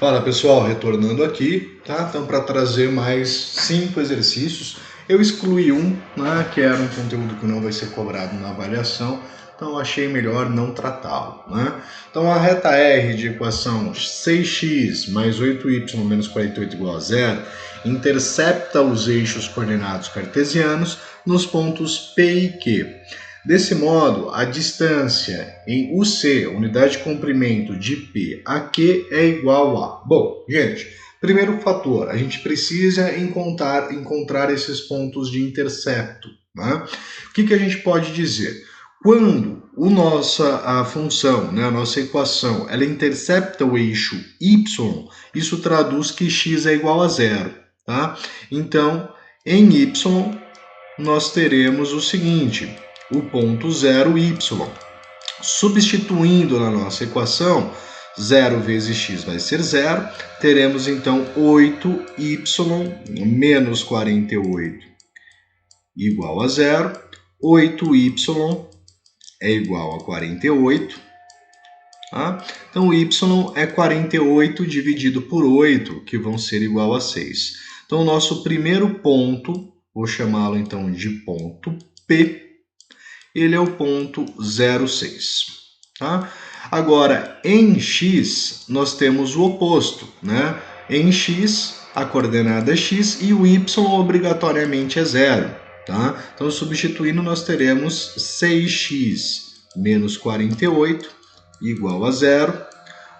Fala pessoal, retornando aqui, tá? Então, para trazer mais 5 exercícios, eu excluí um, né, que era um conteúdo que não vai ser cobrado na avaliação, então eu achei melhor não tratá-lo, né? Então, a reta R de equação 6x mais 8y menos 48 igual a zero intercepta os eixos coordenados cartesianos nos pontos P e Q. Desse modo, a distância em UC, unidade de comprimento de P a Q, é igual a... Bom, gente, primeiro fator, a gente precisa encontrar esses pontos de intercepto, né? O que a gente pode dizer? Quando a função, né, a nossa equação, ela intercepta o eixo y, isso traduz que x é igual a zero, tá? Então, em y, nós teremos o seguinte... o ponto 0y. Substituindo na nossa equação, 0 vezes x vai ser 0, teremos então 8y menos 48 igual a 0, 8y é igual a 48, tá? Então y é 48 dividido por 8, que vão ser igual a 6. Então o nosso primeiro ponto, vou chamá-lo então de ponto P, ele é o ponto 0,6. Tá? Agora, em x, nós temos o oposto, né? Em x, a coordenada é x e o y obrigatoriamente é zero. Tá? Então, substituindo, nós teremos 6x menos 48 igual a zero,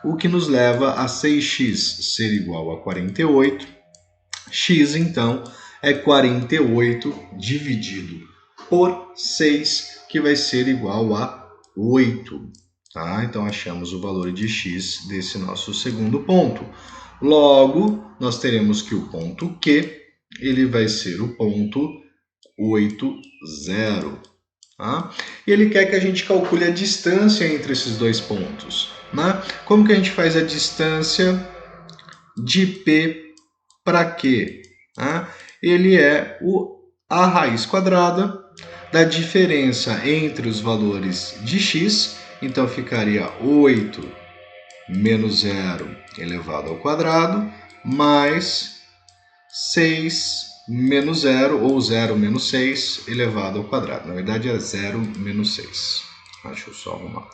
o que nos leva a 6x ser igual a 48. X, então, é 48 dividido por 6, que vai ser igual a 8. Tá? Então, achamos o valor de x desse nosso segundo ponto. Logo, nós teremos que o ponto Q, ele vai ser o ponto 8, 0. Tá? E ele quer que a gente calcule a distância entre esses dois pontos. Né? Como que a gente faz a distância de P para Q? Tá? Ele é a raiz quadrada da diferença entre os valores de x, então ficaria 8 menos 0 elevado ao quadrado, mais 6 menos 0, ou 0 menos 6 elevado ao quadrado. Na verdade é 0 menos 6. Deixa eu só arrumar.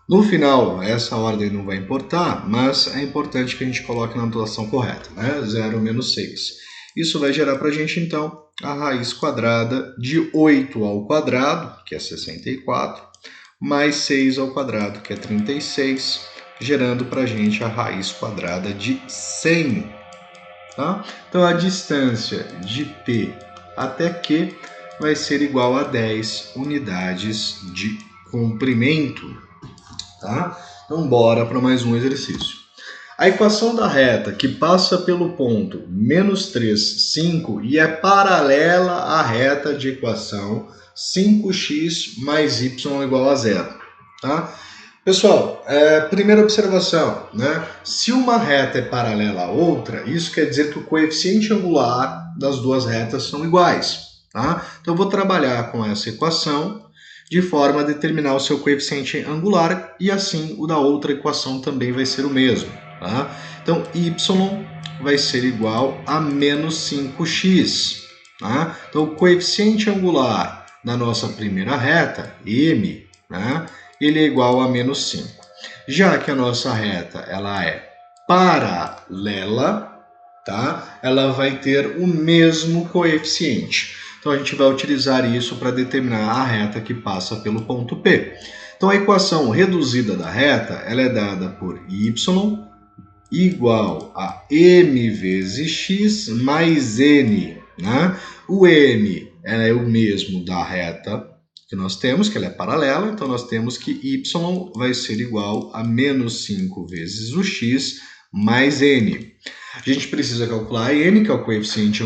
No final, essa ordem não vai importar, mas é importante que a gente coloque na notação correta, né? 0 menos 6. Isso vai gerar para a gente, então, a raiz quadrada de 8 ao quadrado, que é 64, mais 6 ao quadrado, que é 36, gerando para a gente a raiz quadrada de 100. Tá? Então, a distância de P até Q vai ser igual a 10 unidades de comprimento. Tá? Então, bora para mais um exercício. A equação da reta que passa pelo ponto menos 3, 5 e é paralela à reta de equação 5x mais y igual a zero. Tá? Pessoal, primeira observação, né? Se uma reta é paralela à outra, isso quer dizer que o coeficiente angular das duas retas são iguais. Tá? Então, eu vou trabalhar com essa equação de forma a determinar o seu coeficiente angular e assim o da outra equação também vai ser o mesmo. Tá? Então, y vai ser igual a menos 5x. Tá? Então, o coeficiente angular da nossa primeira reta, m, né, ele é igual a menos 5. Já que a nossa reta ela é paralela, tá? Ela vai ter o mesmo coeficiente. Então, a gente vai utilizar isso para determinar a reta que passa pelo ponto P. Então, a equação reduzida da reta ela é dada por y igual a m vezes x mais n. Né? O m é o mesmo da reta que nós temos, que ela é paralela, então nós temos que y vai ser igual a menos 5 vezes o x mais n. A gente precisa calcular n, que é o coeficiente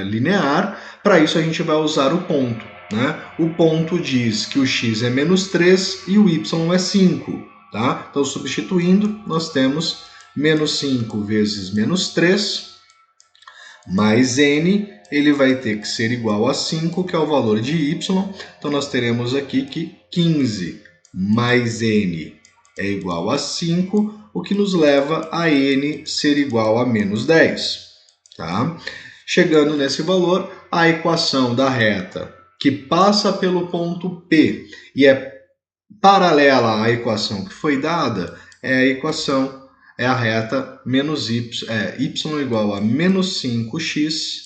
linear, para isso a gente vai usar o ponto. Né? O ponto diz que o x é menos 3 e o y é 5. Tá? Então, substituindo, nós temos menos 5 vezes menos 3, mais n, ele vai ter que ser igual a 5, que é o valor de y. Então, nós teremos aqui que 15 mais n é igual a 5, o que nos leva a n ser igual a menos 10. Tá? Chegando nesse valor, a equação da reta que passa pelo ponto P e é paralela à equação que foi dada é a reta menos y igual a menos 5x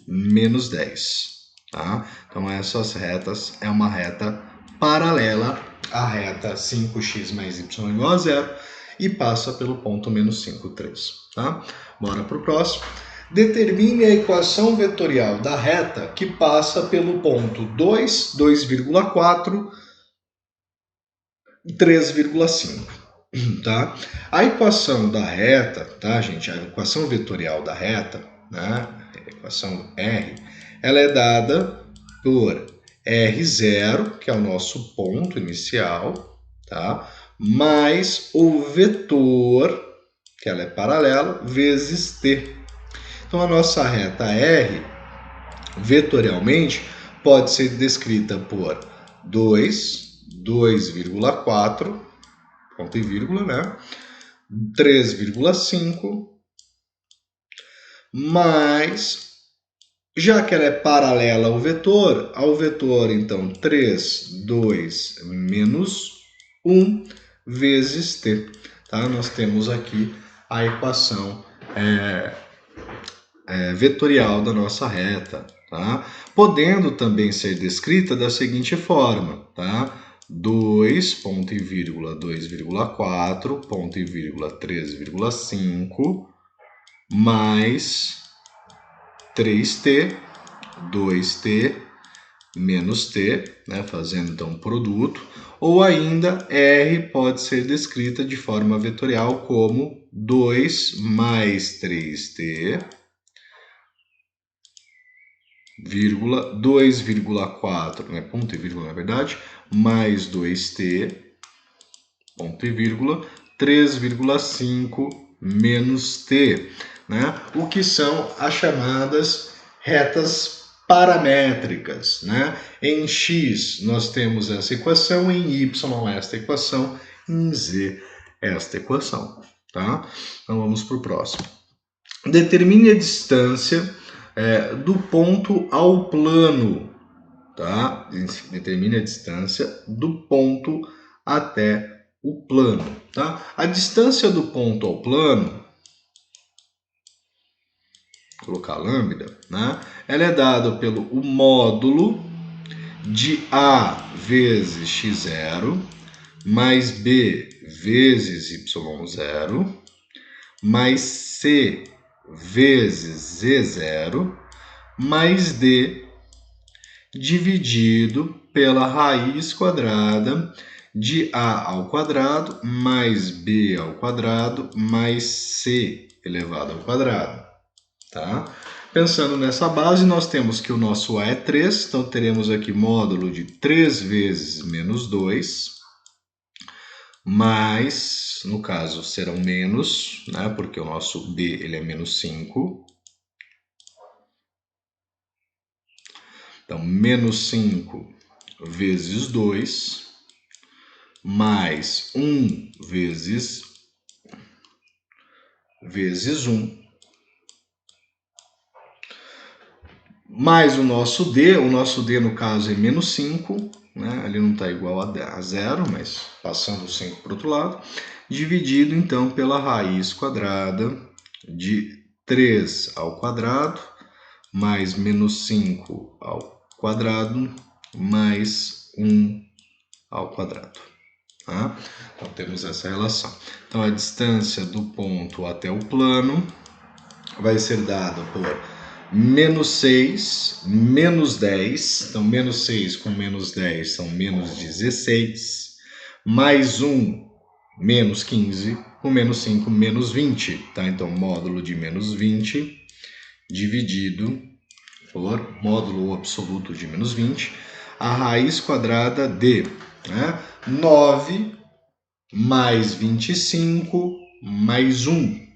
menos 10. Tá? Então essas retas é uma reta paralela à reta 5x mais y igual a zero e passa pelo ponto menos 5, 3. Tá? Bora para o próximo. Determine a equação vetorial da reta que passa pelo ponto 2, 2,4 e 3,5. Tá? A equação da reta, tá, gente? A equação vetorial da reta, né? A equação R, ela é dada por R0, que é o nosso ponto inicial, tá? Mais o vetor, que ela é paralela, vezes t. Então, a nossa reta R, vetorialmente, pode ser descrita por 2,4, ponto e vírgula, né? 3,5, mais, já que ela é paralela ao vetor, então, 3, 2, menos 1 vezes t. Tá? Nós temos aqui a equação vetorial da nossa reta, tá? Podendo também ser descrita da seguinte forma, tá? 2, ponto e vírgula, 2,4, ponto e vírgula, 3,5, mais 3t, 2t, menos t, né? Fazendo então um produto, ou ainda R pode ser descrita de forma vetorial como 2 mais 3t, 2,4, né, ponto e vírgula na verdade, mais 2t, ponto e vírgula, 3,5 menos t, né, o que são as chamadas retas paramétricas. Né? Em x nós temos essa equação, em y esta equação, em z esta equação. Tá? Então vamos para o próximo. Determine a distância do ponto ao plano, tá? Determine a distância do ponto até o plano, tá? A distância do ponto ao plano, vou colocar lambda, né? Ela é dada pelo o módulo de A vezes x0 mais B vezes y0 mais C vezes z0 mais d dividido pela raiz quadrada de a ao quadrado mais b ao quadrado mais c elevado ao quadrado. Tá? Pensando nessa base, nós temos que o nosso a é 3, então teremos aqui módulo de 3 vezes menos 2, mais, no caso, serão menos, né, porque o nosso b ele é menos 5. Então, menos 5 vezes 2, mais 1 vezes 1, mais o nosso d no caso é menos 5, né? Ali não está igual a 0, mas passando o 5 para o outro lado, dividido então pela raiz quadrada de 3 ao quadrado, mais menos 5 ao quadrado, mais 1 ao quadrado. Tá? Então temos essa relação. Então a distância do ponto até o plano vai ser dada por menos 6, menos 10, então menos 6 com menos 10 são menos 16, mais 1, menos 15, com menos 5, menos 20, tá? Então módulo de menos 20 dividido por módulo absoluto de menos 20, a raiz quadrada de 9 mais 25 mais 1,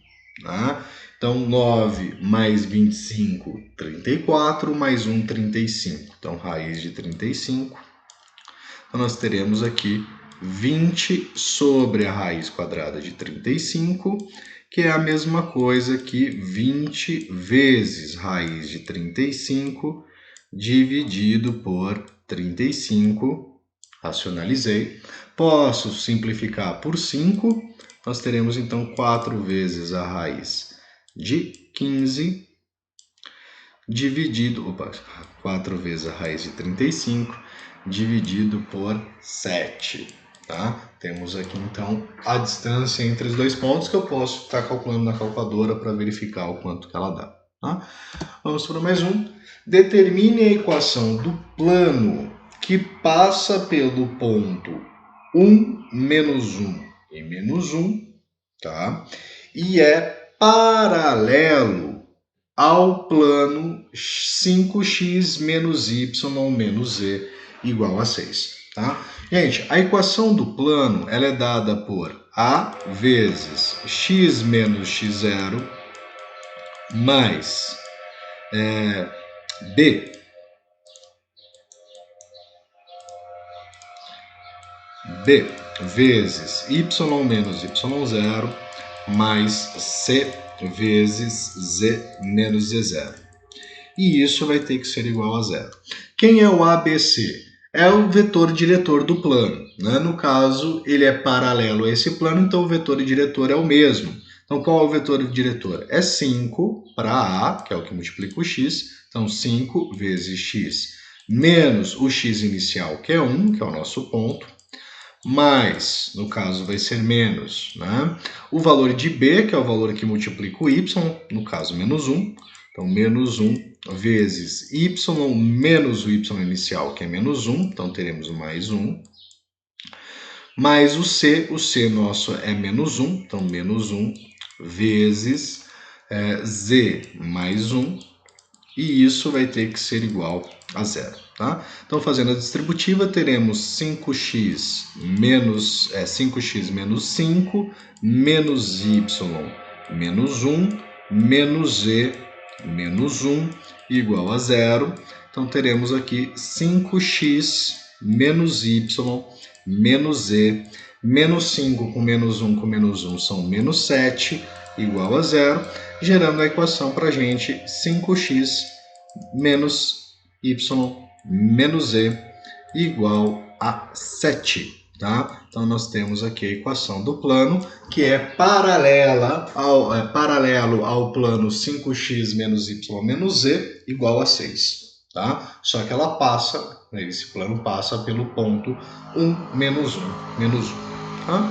tá? Então, 9 mais 25, 34, mais 1, 35. Então, raiz de 35. Então, nós teremos aqui 20 sobre a raiz quadrada de 35, que é a mesma coisa que 20 vezes raiz de 35 dividido por 35. Racionalizei. Posso simplificar por 5. Nós teremos então 4 vezes a raiz de 15 dividido... 4 vezes a raiz de 35 dividido por 7. Tá? Temos aqui então a distância entre os dois pontos que eu posso estar calculando na calculadora para verificar o quanto que ela dá. Tá? Vamos para mais um. Determine a equação do plano que passa pelo ponto 1, menos 1 e menos 1, tá? E é paralelo ao plano 5x menos y menos z igual a 6. Tá? Gente, a equação do plano ela é dada por A vezes x menos x0 mais B vezes y menos y0 mais C vezes z menos z0. E isso vai ter que ser igual a zero. Quem é o ABC? É o vetor diretor do plano. Né? No caso, ele é paralelo a esse plano, então o vetor diretor é o mesmo. Então, qual é o vetor diretor? É 5 para A, que é o que multiplica o x. Então, 5 vezes x menos o x inicial, que é 1, que é o nosso ponto, mais, no caso, vai ser menos, né? O valor de B, que é o valor que multiplica o y, no caso, menos 1. Então, menos 1 vezes y menos o y inicial, que é menos 1. Então, teremos mais 1. Mais o C nosso é menos 1. Então, menos 1 vezes z mais 1. E isso vai ter que ser igual a zero. Tá? Então, fazendo a distributiva, teremos 5x menos 5 menos y menos 1 menos z menos 1 igual a zero. Então, teremos aqui 5x menos y menos z, menos 5 com menos 1 são menos 7, igual a zero, gerando a equação para a gente 5x menos y menos z igual a 7. Tá? Então, nós temos aqui a equação do plano, que é paralelo ao plano 5x menos y menos z igual a 6. Tá? Só que ela passa, esse plano passa pelo ponto 1, menos 1, menos 1. Tá?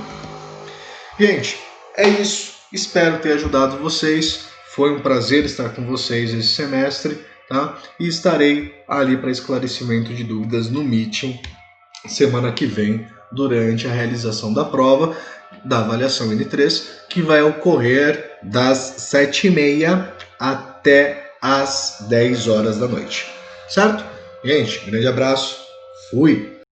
Gente, é isso. Espero ter ajudado vocês. Foi um prazer estar com vocês esse semestre. Tá? E estarei ali para esclarecimento de dúvidas no Meeting semana que vem, durante a realização da prova da avaliação N3, que vai ocorrer das 7h30 até as 10 horas da noite. Certo? Gente, grande abraço. Fui!